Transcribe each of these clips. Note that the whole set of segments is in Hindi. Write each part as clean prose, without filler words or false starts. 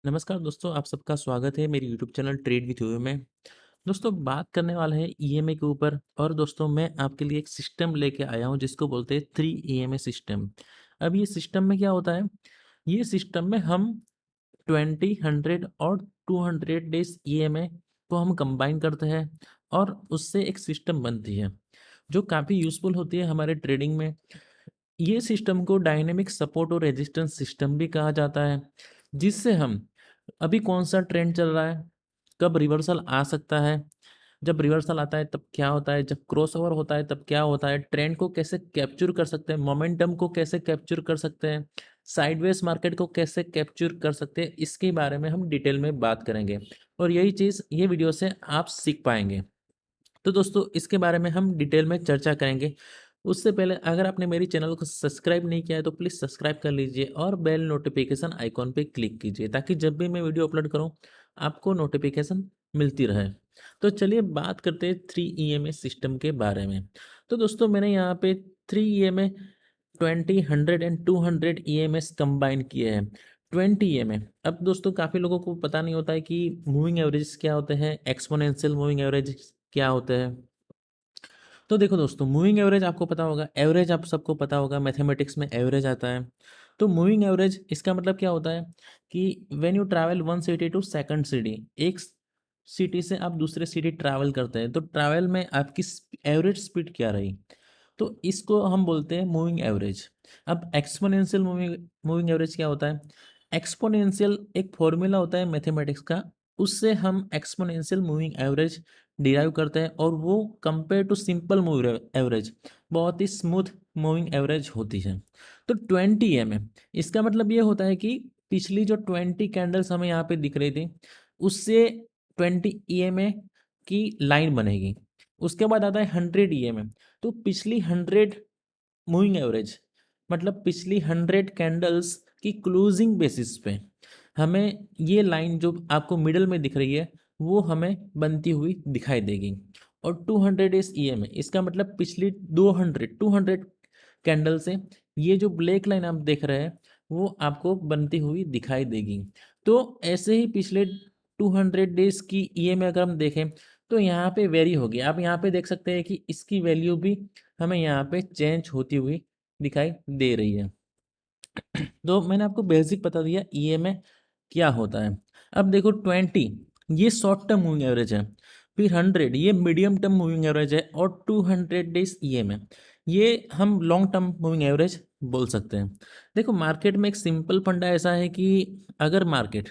नमस्कार दोस्तों, आप सबका स्वागत है मेरे यूट्यूब चैनल ट्रेड विथ यूए में। दोस्तों बात करने वाला है ईएमआई के ऊपर और दोस्तों मैं आपके लिए एक सिस्टम लेके आया हूँ जिसको बोलते हैं 3 ईएमआई सिस्टम। अब ये सिस्टम में क्या होता है, ये सिस्टम में हम 20, 100 और 200 डेज ईएमआई को हम कंबाइन करते हैं और उससे एक सिस्टम बनती है जो काफ़ी यूज़फुल होती है हमारे ट्रेडिंग में। ये सिस्टम को डायनेमिक सपोर्ट और रेजिस्टेंस सिस्टम भी कहा जाता है, जिससे हम अभी कौन सा ट्रेंड चल रहा है, कब रिवर्सल आ सकता है, जब रिवर्सल आता है तब क्या होता है, जब क्रॉसओवर होता है तब क्या होता है, ट्रेंड को कैसे कैप्चर कर सकते हैं, मोमेंटम को कैसे कैप्चर कर सकते हैं, साइडवेज मार्केट को कैसे कैप्चर कर सकते हैं, इसके बारे में हम डिटेल में बात करेंगे और यही चीज़ ये वीडियो से आप सीख पाएंगे। तो दोस्तों इसके बारे में हम डिटेल में चर्चा करेंगे। उससे पहले अगर आपने मेरी चैनल को सब्सक्राइब नहीं किया है तो प्लीज़ सब्सक्राइब कर लीजिए और बेल नोटिफिकेशन आइकॉन पे क्लिक कीजिए ताकि जब भी मैं वीडियो अपलोड करूं आपको नोटिफिकेशन मिलती रहे। तो चलिए बात करते हैं 3 EMA सिस्टम के बारे में। तो दोस्तों मैंने यहाँ पे 3 EMA 20, 100 एंड 200 EMS कंबाइन किए हैं 20 EMA। अब दोस्तों काफ़ी लोगों को पता नहीं होता है कि मूविंग एवरेज क्या होते हैं, एक्सपोनेंशियल मूविंग एवरेज क्या होते हैं। तो देखो दोस्तों, मूविंग एवरेज आपको पता होगा, एवरेज आप सबको पता होगा, मैथमेटिक्स में एवरेज आता है। तो मूविंग एवरेज इसका मतलब क्या होता है कि when you travel one city to second city, एक सिटी से आप दूसरे सिटी ट्रैवल करते हैं तो ट्रैवल में आपकी एवरेज स्पीड क्या रही, तो इसको हम बोलते हैं मूविंग एवरेज। अब एक्सपोनेंशियल मूविंग मूविंग एवरेज क्या होता है, एक्सपोनेंशियल एक फॉर्मूला होता है मैथमेटिक्स का, उससे हम एक्सपोनेंशियल मूविंग एवरेज डिराइव करते हैं और वो compare to simple moving average बहुत ही स्मूथ मूविंग एवरेज होती है। तो 20 EMA इसका मतलब ये होता है कि पिछली जो 20 कैंडल्स हमें यहाँ पे दिख रही थी उससे 20 EMA की लाइन बनेगी। उसके बाद आता है 100 EMA। तो पिछली 100 मूविंग एवरेज मतलब पिछली 100 कैंडल्स की क्लोजिंग बेसिस पे हमें ये लाइन जो आपको मिडल में दिख रही है वो हमें बनती हुई दिखाई देगी। और 200 इज EMA इसका मतलब पिछली 200 कैंडल से ये जो ब्लैक लाइन आप देख रहे हैं वो आपको बनती हुई दिखाई देगी। तो ऐसे ही पिछले 200 डेज की EMA अगर हम देखें तो यहाँ पे वेरी होगी। आप यहाँ पे देख सकते हैं कि इसकी वैल्यू भी हमें यहाँ पे चेंज होती हुई दिखाई दे रही है। तो मैंने आपको बेसिक बता दिया EMA क्या होता है। अब देखो 20 ये शॉर्ट टर्म मूविंग एवरेज है, फिर 100 ये मीडियम टर्म मूविंग एवरेज है और 200 डेज EMA ये हम लॉन्ग टर्म मूविंग एवरेज बोल सकते हैं। देखो मार्केट में एक सिंपल फंडा ऐसा है कि अगर मार्केट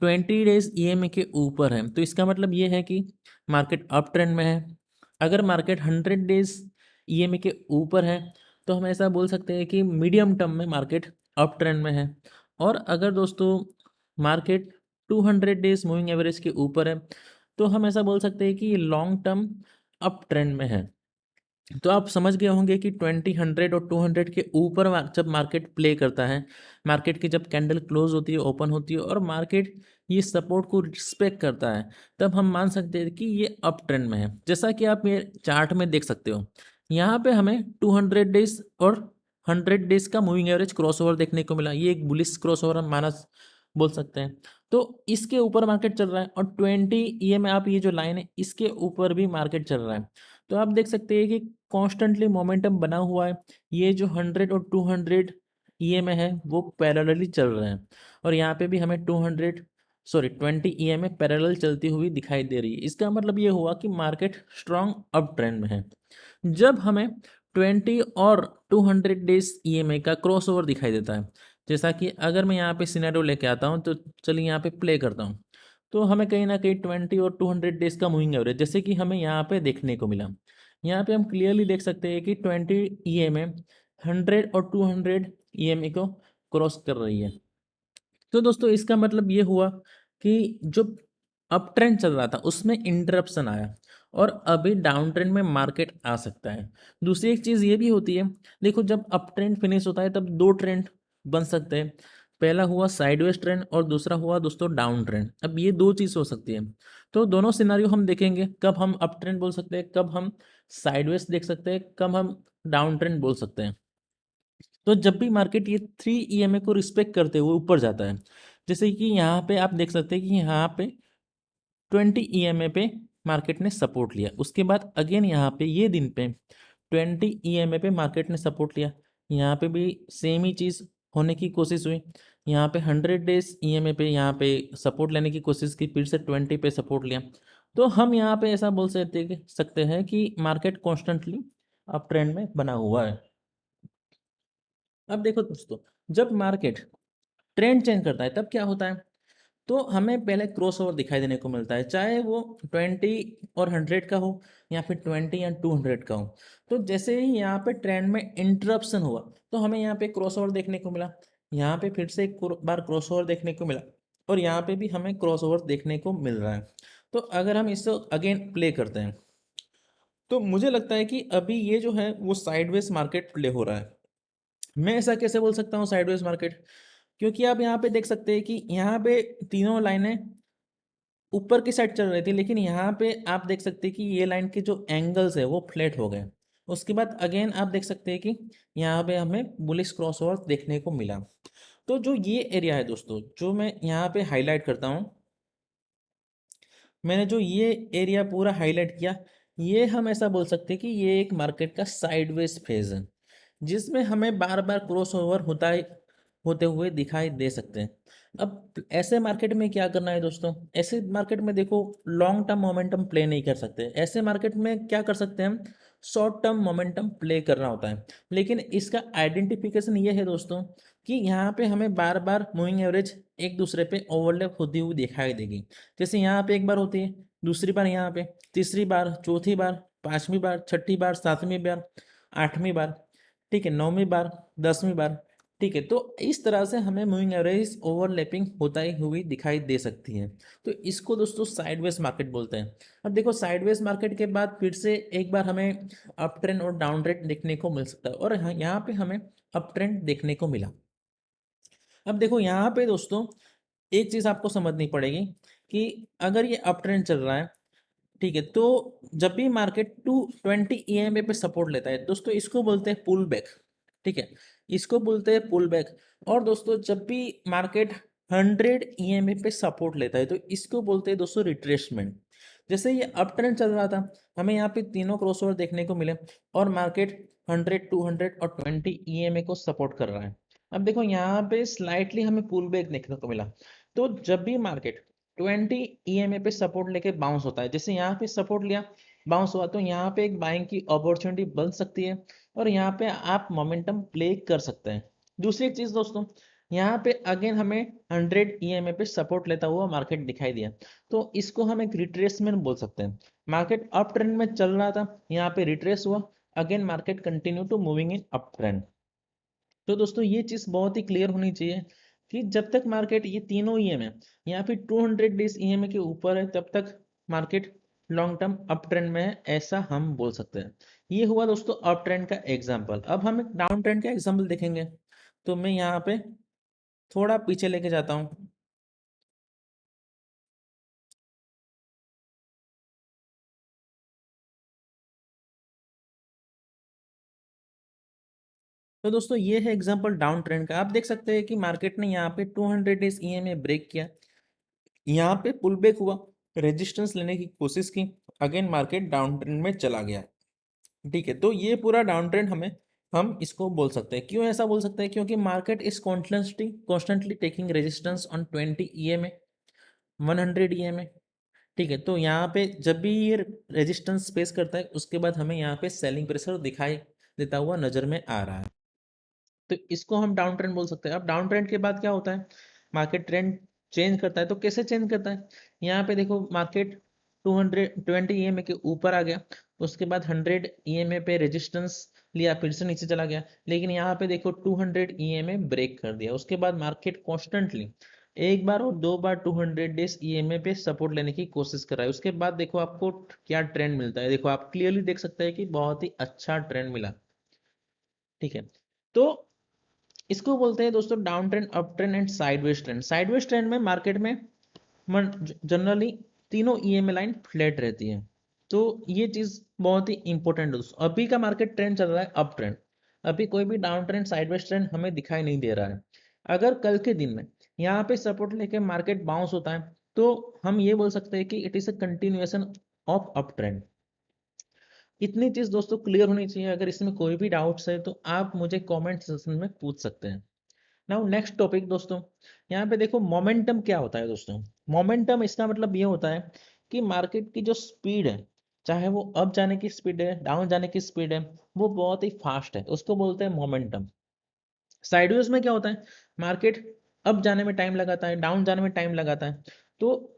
20 डेज EMA के ऊपर है तो इसका मतलब ये है कि मार्केट अप ट्रेंड में है। अगर मार्केट 100 डेज EMA के ऊपर है तो हम ऐसा बोल सकते हैं कि मीडियम टर्म में मार्केट अप ट्रेंड में है। और अगर दोस्तों मार्केट 200 डेज मूविंग एवरेज के ऊपर है तो हम ऐसा बोल सकते हैं कि लॉन्ग टर्म अप ट्रेंड में है। तो आप समझ गए होंगे कि 20, 100 और 200 के ऊपर जब मार्केट प्ले करता है, मार्केट की जब कैंडल क्लोज होती है, ओपन होती है और मार्केट ये सपोर्ट को रिस्पेक्ट करता है तब हम मान सकते हैं कि ये अप ट्रेंड में है। जैसा कि आप ये चार्ट में देख सकते हो, यहाँ पे हमें 200 डेज और 100 डेज का मूविंग एवरेज क्रॉसओवर देखने को मिला। ये एक बुलिश क्रॉसओवर हम माना बोल सकते हैं। तो इसके ऊपर मार्केट चल रहा है और 20 EMA आप ये जो लाइन है इसके ऊपर भी मार्केट चल रहा है। तो आप देख सकते हैं कि कॉन्स्टेंटली मोमेंटम बना हुआ है। ये जो 100 और 200 EMA है वो पैरेलली चल रहे हैं और यहाँ पे भी हमें 20 EMA पैरेलल चलती हुई दिखाई दे रही है। इसका मतलब ये हुआ कि मार्केट स्ट्रॉन्ग अप ट्रेंड में है। जब हमें 20 और 200 डेज EMA का क्रॉसओवर दिखाई देता है, जैसा कि अगर मैं यहाँ पे सिनेरियो लेके आता हूँ तो चलिए यहाँ पे प्ले करता हूँ, तो हमें कहीं ना कहीं 20 और 200 डेज का मूविंग एवरेज जैसे कि हमें यहाँ पे देखने को मिला। यहाँ पे हम क्लियरली देख सकते हैं कि 20 EMA 100 और 200 EMA को क्रॉस कर रही है। तो दोस्तों इसका मतलब ये हुआ कि जो अप ट्रेंड चल रहा था उसमें इंटरप्शन आया और अभी डाउन ट्रेंड में मार्केट आ सकता है। दूसरी एक चीज़ ये भी होती है, देखो जब अप ट्रेंड फिनिश होता है तब दो ट्रेंड बन सकते हैं। पहला हुआ साइडवेज ट्रेंड और दूसरा हुआ दोस्तों डाउन ट्रेंड। अब ये दो चीज़ हो सकती है। तो दोनों सिनारियो हम देखेंगे, कब हम अप ट्रेंड बोल सकते हैं, कब हम साइडवेज देख सकते हैं, कब हम डाउन ट्रेंड बोल सकते हैं। तो जब भी मार्केट ये 3 EMA को रिस्पेक्ट करते हुए ऊपर जाता है, जैसे कि यहाँ पे आप देख सकते हैं कि यहाँ पे 20 ईएमए पे मार्केट ने सपोर्ट लिया, उसके बाद अगेन यहाँ पे ये दिन पे 20 ईएमए पे मार्केट ने सपोर्ट लिया, यहाँ पे भी सेम ही चीज़ होने की कोशिश हुई। यहाँ पे 100 डेज ईएमए पे यहाँ पे सपोर्ट लेने की कोशिश की, फिर से 20 पे सपोर्ट लिया। तो हम यहाँ पे ऐसा बोल सकते हैं कि मार्केट कॉन्स्टेंटली अप ट्रेंड में बना हुआ है। अब देखो दोस्तों, जब मार्केट ट्रेंड चेंज करता है तब क्या होता है, तो हमें पहले क्रॉस ओवर दिखाई देने को मिलता है, चाहे वो 20 और 100 का हो या फिर 20 या 200 का हो। तो जैसे ही यहाँ पे ट्रेंड में इंटरप्शन हुआ तो हमें यहाँ पे क्रॉस ओवर देखने को मिला, यहाँ पे फिर से एक बार क्रॉस ओवर देखने को मिला, और यहाँ पे भी हमें क्रॉस ओवर देखने को मिल रहा है। तो अगर हम इसको अगेन प्ले करते हैं तो मुझे लगता है कि अभी ये जो है वो साइडवेज मार्केट प्ले हो रहा है। मैं ऐसा कैसे बोल सकता हूँ साइडवेज मार्केट, क्योंकि आप यहाँ पे देख सकते हैं कि यहाँ पे तीनों लाइनें ऊपर की साइड चल रही थी, लेकिन यहाँ पे आप देख सकते हैं कि ये लाइन के जो एंगल्स है वो फ्लैट हो गए। उसके बाद अगेन आप देख सकते हैं कि यहाँ पे हमें बुलिश क्रॉसओवर देखने को मिला। तो जो ये एरिया है दोस्तों, जो मैं यहाँ पे हाईलाइट करता हूँ, मैंने जो ये एरिया पूरा हाईलाइट किया, ये हम ऐसा बोल सकते हैं कि ये एक मार्केट का साइडवेज फेज है, जिसमें हमें बार बार क्रॉस ओवर होते हुए दिखाई दे सकते हैं। अब ऐसे मार्केट में क्या करना है दोस्तों, ऐसे मार्केट में देखो लॉन्ग टर्म मोमेंटम प्ले नहीं कर सकते, ऐसे मार्केट में क्या कर सकते हैं हम, शॉर्ट टर्म मोमेंटम प्ले करना होता है। लेकिन इसका आइडेंटिफिकेशन ये है दोस्तों कि यहाँ पे हमें बार बार मूविंग एवरेज एक दूसरे पे ओवरलैप होती हुई दिखाई देगी। जैसे यहाँ पे एक बार होती है, दूसरी बार यहाँ पे, तीसरी बार, चौथी बार, पांचवी बार, छठी बार, सातवीं बार, आठवीं बार, ठीक है, नौवीं बार, 10वीं बार, ठीक है। तो इस तरह से हमें मूविंग एवरेज ओवरलैपिंग होता ही हुई दिखाई दे सकती है। तो इसको दोस्तों साइडवेज मार्केट बोलते हैं। अब देखो साइडवेज मार्केट के बाद फिर से एक बार हमें अप ट्रेंड और डाउन ट्रेंड देखने को मिल सकता है, और यहाँ पे हमें अप ट्रेंड देखने को मिला। अब देखो यहाँ पे दोस्तों एक चीज आपको समझनी पड़ेगी कि अगर ये अप ट्रेंड चल रहा है, ठीक है, तो जब भी मार्केट 220 ईएमए पे सपोर्ट लेता है दोस्तों, इसको बोलते हैं पुल बैक, ठीक है, इसको बोलते हैं पुल बैक। और दोस्तों जब भी मार्केट 100 ईएमए पे सपोर्ट लेता है तो इसको बोलते हैं दोस्तों रिट्रेसमेंट। जैसे ये अप ट्रेंड चल रहा था, हमें यहाँ पे तीनों क्रॉसओवर देखने को मिले, और मार्केट 100, 200 और 20 ईएमए को सपोर्ट कर रहा है। अब देखो यहाँ पे स्लाइटली हमें पुल बैक देखने को मिला। तो जब भी मार्केट 20 ईएमए पे सपोर्ट लेके बाउंस होता है, जैसे यहाँ पे सपोर्ट लिया, बाउंस हुआ, तो यहाँ पे एक बाइंग की अपॉर्चुनिटी बन सकती है, और यहाँ पे आप मोमेंटम प्ले कर सकते हैं। दूसरी एक चीज दोस्तों, यहाँ पे अगेन हमें 100 ईएमए पे सपोर्ट लेता हुआ मार्केट दिखाई दिया, तो इसको हम एक रिट्रेसमेंट बोल सकते हैं। मार्केट अप ट्रेंड में चल रहा था, यहाँ पे रिट्रेस हुआ, again market continue to moving in up trend. तो दोस्तों ये चीज बहुत ही क्लियर होनी चाहिए कि जब तक मार्केट ये तीनों ईएमए या फिर 200 डेज ईएमए के ऊपर है, तब तक market long term up trend में है, ऐसा हम बोल सकते हैं। ये हुआ दोस्तों अप ट्रेंड का एग्जांपल। अब हम एक डाउन ट्रेंड का एग्जांपल देखेंगे। तो मैं यहाँ पे थोड़ा पीछे लेके जाता हूँ। तो दोस्तों ये है एग्जांपल डाउन ट्रेंड का। आप देख सकते हैं कि मार्केट ने यहाँ पे 200 डेज ईएमए ब्रेक किया, यहाँ पे पुल बैक हुआ, रेजिस्टेंस लेने की कोशिश की, अगेन मार्केट डाउन ट्रेंड में चला गया, ठीक है। तो ये पूरा डाउन ट्रेंड हम इसको बोल सकते हैं। क्यों ऐसा बोल सकते हैं, क्योंकि market is constantly taking resistance on 20 EMA, 100 EMA, ठीक है। तो यहाँ पे जब भी ये रेजिस्टेंस फेस करता है, उसके बाद हमें यहाँ पे सेलिंग प्रेशर दिखाई देता हुआ नजर में आ रहा है, तो इसको हम डाउन ट्रेंड बोल सकते हैं। अब डाउन ट्रेंड के बाद क्या होता है, मार्केट ट्रेंड चेंज करता है। तो कैसे चेंज करता है, यहाँ पे देखो मार्केट 220 ईएमए के ऊपर आ गया, उसके बाद 100 ईएमए पे रेजिस्टेंस लिया, फिर से नीचे चला गया, लेकिन यहाँ पे देखो 200 ईएमए ब्रेक कर दिया। उसके बाद मार्केट कॉन्स्टेंटली एक बार और दो बार 200 डेज ईएमए पे सपोर्ट लेने की कोशिश कर रहा है। उसके बाद देखो आपको क्या ट्रेंड मिलता है, देखो आप क्लियरली देख सकते हैं कि बहुत ही अच्छा ट्रेंड मिला, ठीक है। तो इसको बोलते हैं दोस्तों down trend, up trend and sideways trend. Sideways trend में मार्केट में जनरली तीनों ईएमए लाइन फ्लैट रहती है। तो ये चीज बहुत ही इंपॉर्टेंट है दोस्तों। अभी का मार्केट ट्रेंड चल रहा है अप ट्रेंड, अभी कोई भी डाउन ट्रेंड, साइडवेज ट्रेंड हमें दिखाई नहीं दे रहा है। अगर कल के दिन में यहाँ पे सपोर्ट लेके मार्केट बाउंस होता है, तो हम ये बोल सकते हैं कि it is a continuation of up trend. इतनी चीज दोस्तों क्लियर होनी चाहिए। अगर इसमें कोई भी डाउट्स है तो आप मुझे कमेंट सेक्शन में पूछ सकते हैं। नाउ नेक्स्ट टॉपिक दोस्तों, यहाँ पे देखो मोमेंटम क्या होता है दोस्तों। मोमेंटम इसका मतलब ये होता है कि मार्केट की जो स्पीड है, चाहे वो अप जाने की स्पीड है, डाउन जाने की स्पीड है, वो बहुत ही फास्ट है, उसको बोलते हैं मोमेंटम। साइडवेज में क्या होता है, मार्केट अप जाने में टाइम लगाता है, डाउन जाने में टाइम लगाता है। तो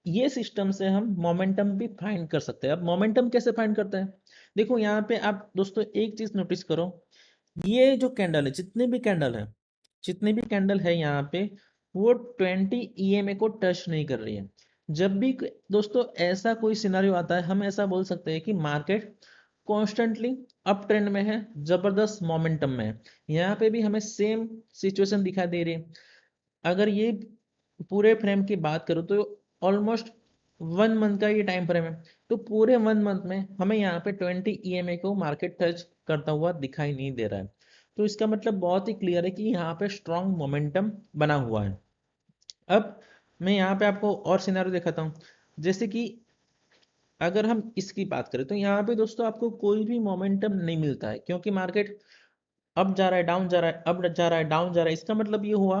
ये सिस्टम से हम मोमेंटम भी फाइंड कर सकते हैं। अब मोमेंटम कैसे फाइंड करते हैं, देखो यहाँ पे आप दोस्तों एक चीज नोटिस करो, ये जो कैंडल है, जितने भी कैंडल है यहाँ पे, वो 20 ईएमए को टच नहीं कर रही है। जब भी दोस्तों ऐसा कोई सिनारियो आता है, हम ऐसा बोल सकते हैं कि मार्केट कॉन्स्टेंटली अप ट्रेंड में है, जबरदस्त मोमेंटम में है। यहाँ पे भी हमें सेम सिचुएशन दिखाई दे रही है। अगर ये पूरे फ्रेम की बात करूँ तो ऑलमोस्ट 1 मंथ का ये टाइम फ्रेम है, तो पूरे 1 मंथ में हमें यहाँ पे 20 ईएमए को मार्केट टच करता हुआ दिखाई नहीं दे रहा है। तो इसका मतलब बहुत ही क्लियर है कि यहाँ पे स्ट्रॉन्ग मोमेंटम बना हुआ है। अब मैं यहाँ पे आपको और सिनारियो दिखाता हूँ। जैसे कि अगर हम इसकी बात करें तो यहाँ पे दोस्तों आपको कोई भी मोमेंटम नहीं मिलता है, क्योंकि मार्केट अप जा रहा है, डाउन जा रहा है, अप जा रहा है, डाउन जा रहा है। इसका मतलब ये हुआ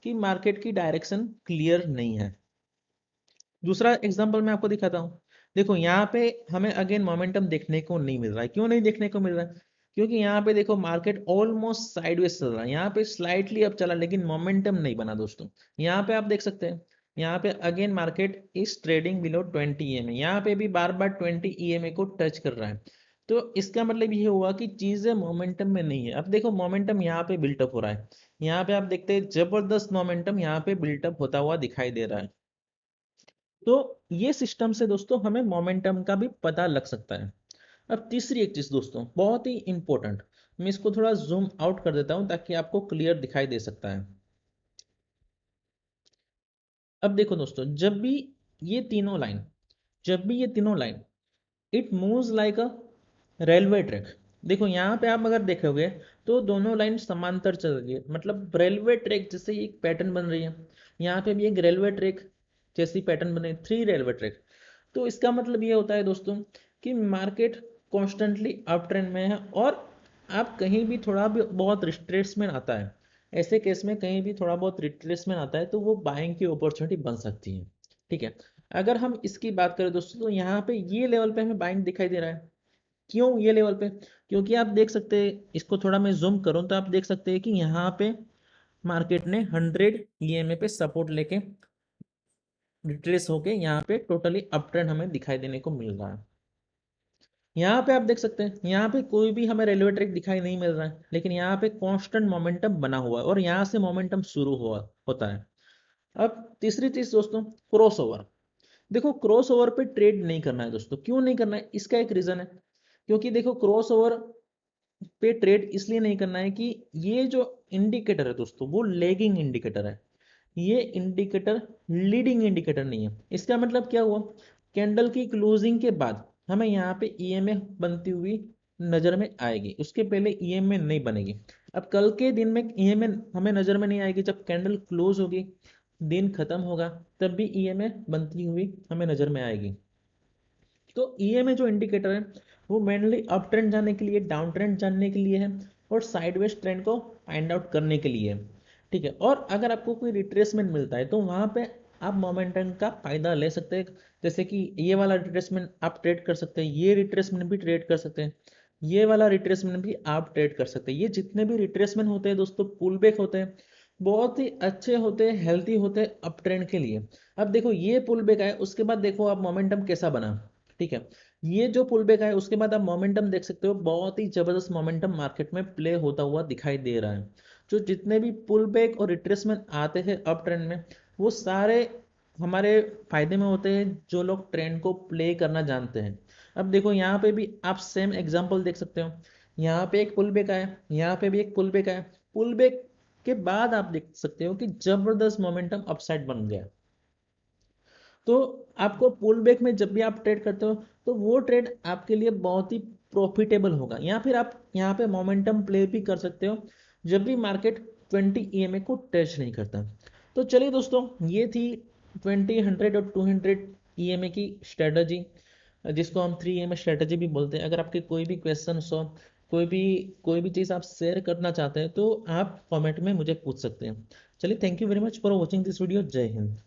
कि मार्केट की डायरेक्शन क्लियर नहीं है। दूसरा एग्जांपल मैं आपको दिखाता हूँ। देखो यहाँ पे हमें अगेन मोमेंटम देखने को नहीं मिल रहा है। क्यों नहीं देखने को मिल रहा है, क्योंकि यहाँ पे देखो मार्केट ऑलमोस्ट साइडवेज चल रहा है, यहाँ पे स्लाइटली अप चला लेकिन मोमेंटम नहीं बना दोस्तों। यहाँ पे आप देख सकते हैं, यहाँ पे again market is trading below 20 EMA, यहाँ पे भी बार बार 20 ईएमए को टच कर रहा है। तो इसका मतलब ये हुआ कि चीजें मोमेंटम में नहीं है। अब देखो मोमेंटम यहाँ पे बिल्टअप हो रहा है, यहाँ पे आप देखते हैं जबरदस्त मोमेंटम यहाँ पे बिल्टअप होता हुआ दिखाई दे रहा है। तो ये सिस्टम से दोस्तों हमें मोमेंटम का भी पता लग सकता है। अब तीसरी एक चीज दोस्तों बहुत ही इंपॉर्टेंट, मैं इसको थोड़ा जूम आउट कर देता हूं ताकि आपको क्लियर दिखाई दे सकता है। अब देखो दोस्तों, ये तीनों लाइन जब भी ये तीनों line it moves like a railway track. देखो यहाँ पे आप अगर देखोगे तो दोनों लाइन समांतर चल रही है, मतलब रेलवे ट्रैक जैसे एक पैटर्न बन रही है। यहाँ पे भी एक रेलवे ट्रैक जैसी पैटर्न बन रही है, 3 रेलवे ट्रैक। तो इसका मतलब ये होता है दोस्तों कि मार्केट कॉन्स्टेंटली अप ट्रेंड में है, और आप कहीं भी थोड़ा भी बहुत रिट्रेसमेंट आता है, ऐसे केस में कहीं भी थोड़ा बहुत रिट्रेसमेंट आता है तो वो बाइंग की अपॉर्चुनिटी बन सकती है। ठीक है, अगर हम इसकी बात करें दोस्तों तो यहाँ पे ये लेवल पे हमें बाइंग दिखाई दे रहा है। क्यों ये लेवल पे, क्योंकि आप देख सकते हैं, इसको थोड़ा मैं जूम करूं तो आप देख सकते हैं कि यहाँ पे मार्केट ने 100 ईएमए पे सपोर्ट लेके रिट्रेस होके यहाँ पे टोटली अप ट्रेंड हमें दिखाई देने को मिल रहा है। यहाँ पे आप देख सकते हैं, यहाँ पे कोई भी हमें रेलवे ट्रैक दिखाई नहीं मिल रहा है, लेकिन यहाँ पे कांस्टेंट मोमेंटम बना हुआ है और यहाँ से मोमेंटम शुरू हुआ होता है। अब तीसरी चीज दोस्तों, क्रॉस ओवर। देखो क्रॉस ओवर पे ट्रेड नहीं करना है दोस्तों। क्यों नहीं करना है, इसका एक रीजन है। क्योंकि देखो क्रॉस ओवर पे ट्रेड इसलिए नहीं करना है कि ये जो इंडिकेटर है दोस्तों वो लेगिंग इंडिकेटर है, ये इंडिकेटर लीडिंग इंडिकेटर नहीं है। इसका मतलब क्या हुआ, कैंडल की क्लोजिंग के बाद हमें यहाँ पे ईएमए बनती हुई नजर में आएगी, उसके पहले ईएमए नहीं बनेगी। अब कल के दिन में ईएमए हमें नजर में नहीं आएगी, जब कैंडल क्लोज होगी, दिन खत्म होगा, तब भी ईएमए बनती हुई हमें नजर में आएगी। तो ईएमए जो इंडिकेटर है वो मेनली अप ट्रेंड जाने के लिए, डाउन ट्रेंड जानने के लिए है, और साइडवेज ट्रेंड को फाइंड आउट करने के लिए है। ठीक है, और अगर आपको कोई रिट्रेसमेंट मिलता है तो वहां पे आप मोमेंटम का फायदा ले सकते हैं। जैसे कि ये वाला रिट्रेसमेंट आप ट्रेड कर सकते हैं, ये रिट्रेसमेंट भी ट्रेड कर सकते हैं, ये वाला रिट्रेसमेंट भी आप ट्रेड कर सकते हैं। ये जितने भी रिट्रेसमेंट होते हैं दोस्तों, पुल बैक होते हैं, बहुत ही अच्छे होते हैं, हेल्थी होते हैं अप ट्रेंड के लिए। अब देखो ये पुल बैक आया, उसके बाद देखो आप मोमेंटम कैसा बना। ठीक है, ये जो पुल बैक है उसके बाद आप मोमेंटम देख सकते हो, बहुत ही जबरदस्त मोमेंटम मार्केट में प्ले होता हुआ दिखाई दे रहा है। जो जितने भी पुल बैक और रिट्रेसमेंट आते हैं अप ट्रेंड में, वो सारे हमारे फायदे में होते हैं, जो लोग ट्रेंड को प्ले करना जानते हैं। अब देखो यहाँ पे भी आप सेम एग्जांपल देख सकते हो, यहाँ पे एक पुल बैक आया, यहाँ पे भी एक पुल बैक आया, पुल बैक के बाद आप देख सकते हो कि जबरदस्त मोमेंटम अपसाइड बन गया। तो आपको पुल बैक में जब भी आप ट्रेड करते हो तो वो ट्रेड आपके लिए बहुत ही प्रॉफिटेबल होगा, या फिर आप यहाँ पे मोमेंटम प्ले भी कर सकते हो जब भी मार्केट 20 ईएमए को टच नहीं करता। तो चलिए दोस्तों, ये थी 20, 100 और 200 ईएमए की स्ट्रेटजी, जिसको हम 3 ईएमए स्ट्रेटजी भी बोलते हैं। अगर आपके कोई भी क्वेश्चन हो, कोई भी चीज़ आप शेयर करना चाहते हैं तो आप कमेंट में मुझे पूछ सकते हैं। चलिए, thank you very much for watching this video. जय हिंद।